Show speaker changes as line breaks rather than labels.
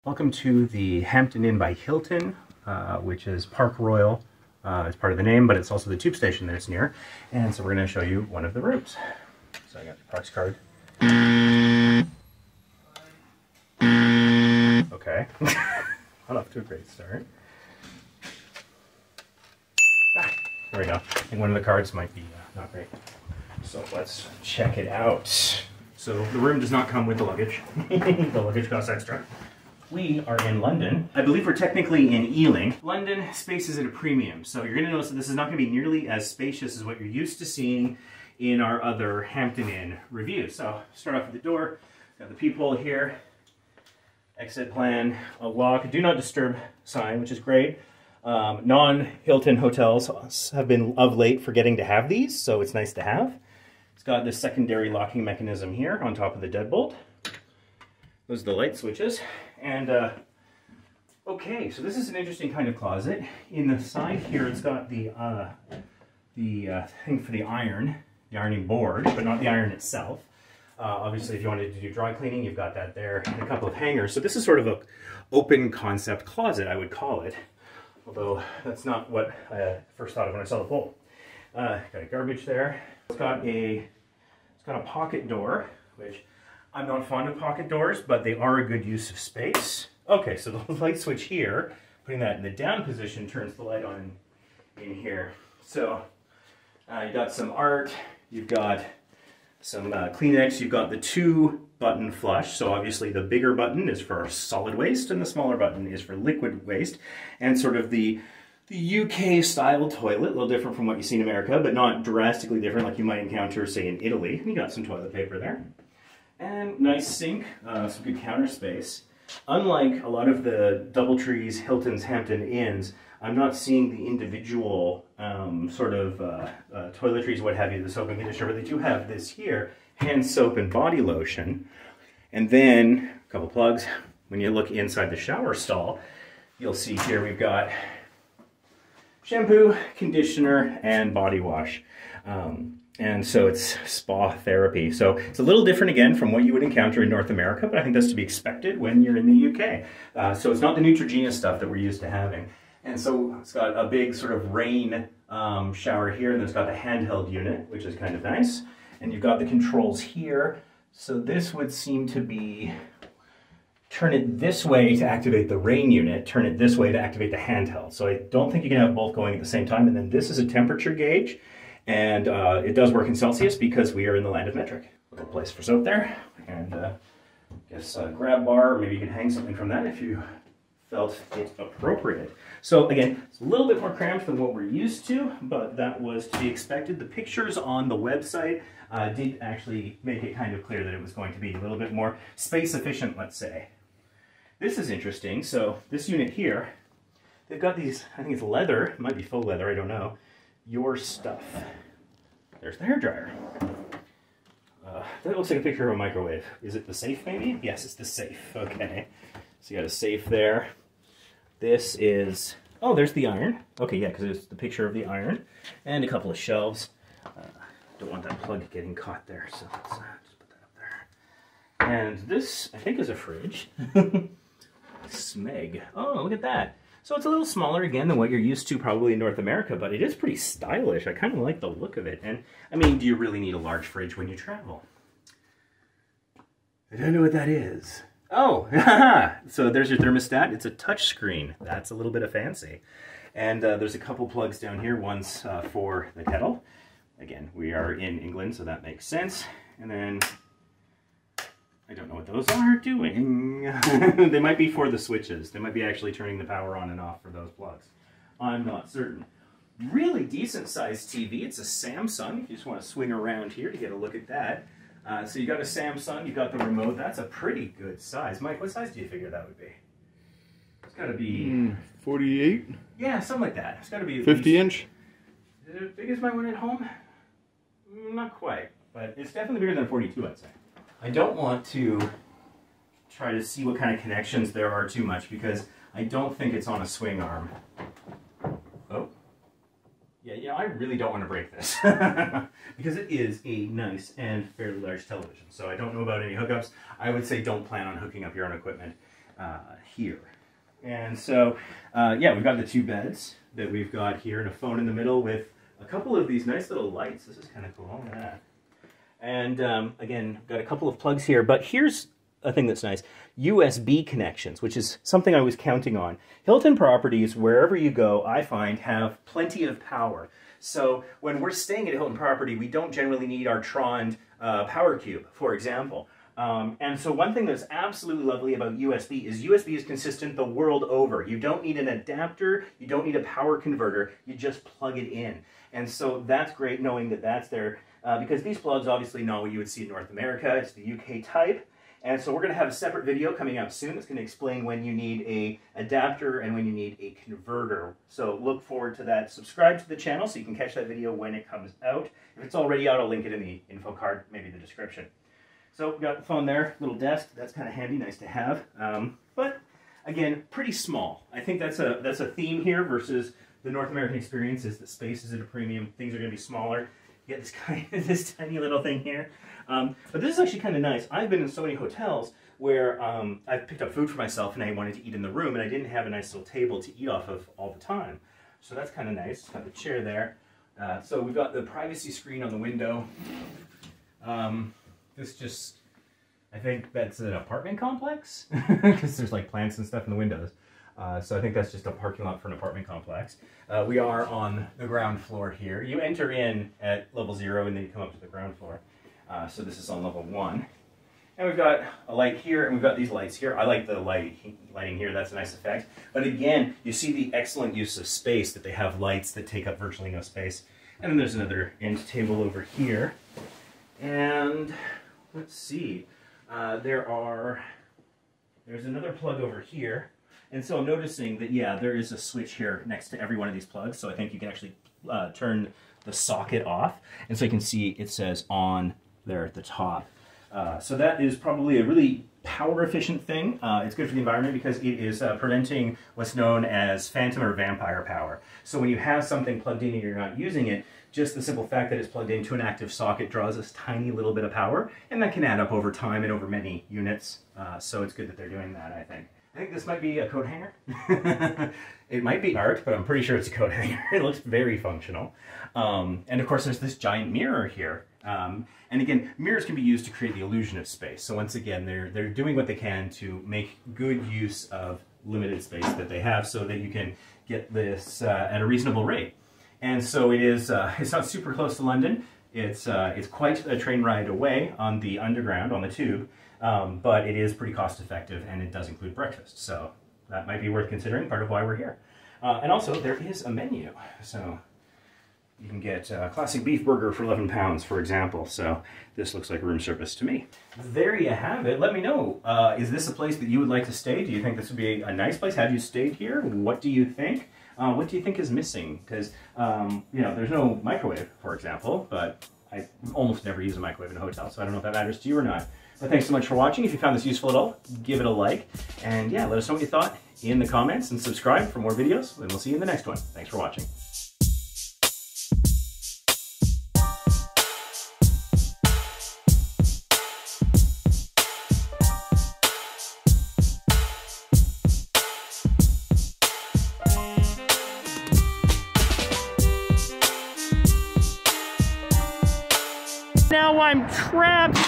Welcome to the Hampton Inn by Hilton, which is Park Royal. It's part of the name, but it's also the tube station that it's near. And so we're going to show you one of the rooms. So I got the Parks card. Okay. Not off to a great start. There we go. I think one of the cards might be not great. So let's check it out. So the room does not come with the luggage. The luggage costs extra. We are in London. I believe we're technically in Ealing. London space is at a premium, so you're going to notice that this is not going to be nearly as spacious as what you're used to seeing in our other Hampton Inn reviews. So start off with the door. Got the peephole here. Exit plan, a lock, do not disturb sign, which is great. Non-Hilton hotels have been of late forgetting to have these, so it's nice to have. It's got this secondary locking mechanism here on top of the deadbolt. Those are the light switches. And okay, so this is an interesting kind of closet. In the side here, it's got the thing for the ironing board, but not the iron itself. Obviously, if you wanted to do dry cleaning, you've got that there, and a couple of hangers. So this is sort of an open concept closet, I would call it. Although that's not what I first thought of when I saw the pole. Got a garbage there. It's got a pocket door, which I'm not fond of pocket doors, but they are a good use of space. Okay, so the light switch here, putting that in the down position, turns the light on in here. So you've got some art, you've got some Kleenex, you've got the 2-button flush. So obviously the bigger button is for solid waste and the smaller button is for liquid waste. And sort of the UK style toilet, a little different from what you see in America, but not drastically different like you might encounter, say, in Italy. And you got some toilet paper there. And nice sink, some good counter space. Unlike a lot of the DoubleTrees, Hiltons, Hampton Inns, I'm not seeing the individual toiletries, what have you, the soap and conditioner, but they do have this here, hand soap and body lotion. And then a couple plugs. When you look inside the shower stall, you'll see here we've got shampoo, conditioner, and body wash. And so it's spa therapy. So it's a little different again from what you would encounter in North America, but I think that's to be expected when you're in the UK. So it's not the Neutrogena stuff that we're used to having. And so it's got a big sort of rain shower here, and then it's got the handheld unit, which is kind of nice. And you've got the controls here. So this would seem to be turn it this way to activate the rain unit, turn it this way to activate the handheld. So I don't think you can have both going at the same time. And then this is a temperature gauge. And it does work in Celsius because we are in the land of metric. Little place for soap there, and I guess a grab bar, or maybe you could hang something from that if you felt it appropriate. So again, it's a little bit more cramped than what we're used to, but that was to be expected. The pictures on the website did actually make it kind of clear that it was going to be a little bit more space efficient, let's say. This is interesting. So this unit here, they've got these, I think it's leather, it might be faux leather, I don't know. Your stuff. There's the hairdryer. That looks like a picture of a microwave. Is it the safe maybe? Yes, it's the safe. Okay. So you got a safe there. This is, oh, there's the iron. Okay, yeah, because it's the picture of the iron. And a couple of shelves. Don't want that plug getting caught there, so let's just put that up there. And this, I think, is a fridge. Smeg. Oh, look at that. So it's a little smaller, again, than what you're used to probably in North America, but it is pretty stylish. I kind of like the look of it. And, I mean, do you really need a large fridge when you travel? I don't know what that is. Oh, so there's your thermostat. It's a touch screen. That's a little bit of fancy. And there's a couple plugs down here. One's for the kettle. Again, we are in England, so that makes sense. And then I don't know what those are doing. They might be for the switches. They might be actually turning the power on and off for those plugs. I'm not certain. Really decent sized TV. It's a Samsung. If you just want to swing around here to get a look at that. So you got a Samsung, you got the remote. That's a pretty good size. Mike, what size do you figure that would be? It's got to be
48?
Yeah, something like that. It's got to be
50 inch?
Is it as big as my one at home? Not quite, but it's definitely bigger than 42, I'd say. I don't want to try to see what kind of connections there are too much because I don't think it's on a swing arm. Oh. Yeah, I really don't want to break this because it is a nice and fairly large television. So I don't know about any hookups. I would say don't plan on hooking up your own equipment. here. And so, yeah, we've got the 2 beds that we've got here and a phone in the middle with a couple of these nice little lights. This is kind of cool. Look at that. And again, got a couple of plugs here, but here's a thing that's nice. USB connections, which is something I was counting on. Hilton properties, wherever you go, I find, have plenty of power. So when we're staying at a Hilton property, we don't generally need our Trond Power Cube, for example. And so one thing that's absolutely lovely about USB is consistent the world over. You don't need an adapter, you don't need a power converter, you just plug it in. And so that's great knowing that that's there, because these plugs obviously not what you would see in North America. It's the UK type. And so we're going to have a separate video coming out soon that's going to explain when you need a adapter and when you need a converter. So look forward to that. Subscribe to the channel so you can catch that video when it comes out. If it's already out, I'll link it in the info card, maybe the description. So we've got the phone there, little desk. That's kind of handy, nice to have. But again, pretty small. I think that's a theme here versus the North American experience is that space is at a premium. Things are going to be smaller. You get this tiny little thing here. But this is actually kind of nice. I've been in so many hotels where I've picked up food for myself and I wanted to eat in the room and I didn't have a nice little table to eat off of all the time. So that's kind of nice. Got the chair there. So we've got the privacy screen on the window. This just, I think that's an apartment complex because there's like plants and stuff in the windows. So I think that's just a parking lot for an apartment complex. We are on the ground floor here. You enter in at level 0 and then you come up to the ground floor. So this is on level 1. And we've got a light here and we've got these lights here. I like the lighting here, that's a nice effect. But again, you see the excellent use of space that they have lights that take up virtually no space. And then there's another end table over here. And let's see, there's another plug over here. And so I'm noticing that, yeah, there is a switch here next to every one of these plugs. So I think you can actually turn the socket off. And so you can see it says on there at the top. So that is probably a really power efficient thing. It's good for the environment because it is preventing what's known as phantom or vampire power. So when you have something plugged in and you're not using it, just the simple fact that it's plugged into an active socket draws this tiny little bit of power, and that can add up over time and over many units. So it's good that they're doing that, I think. I think this might be a coat hanger. It might be art, but I'm pretty sure it's a coat hanger. It looks very functional. And of course there's this giant mirror here. And again, mirrors can be used to create the illusion of space. So once again, they're doing what they can to make good use of limited space that they have so that you can get this at a reasonable rate. And so it is, it's not super close to London. It's quite a train ride away on the underground, on the tube, but it is pretty cost effective and it does include breakfast. So that might be worth considering, part of why we're here. And also there is a menu. So you can get a classic beef burger for £11, for example. So this looks like room service to me. There you have it. Let me know. Is this a place that you would like to stay? Do you think this would be a nice place? Have you stayed here? What do you think? What do you think is missing? Because, you know, there's no microwave, for example, but I almost never use a microwave in a hotel, so I don't know if that matters to you or not. But thanks so much for watching. If you found this useful at all, give it a like. And yeah, let us know what you thought in the comments and subscribe for more videos, and we'll see you in the next one. Thanks for watching. Now I'm trapped.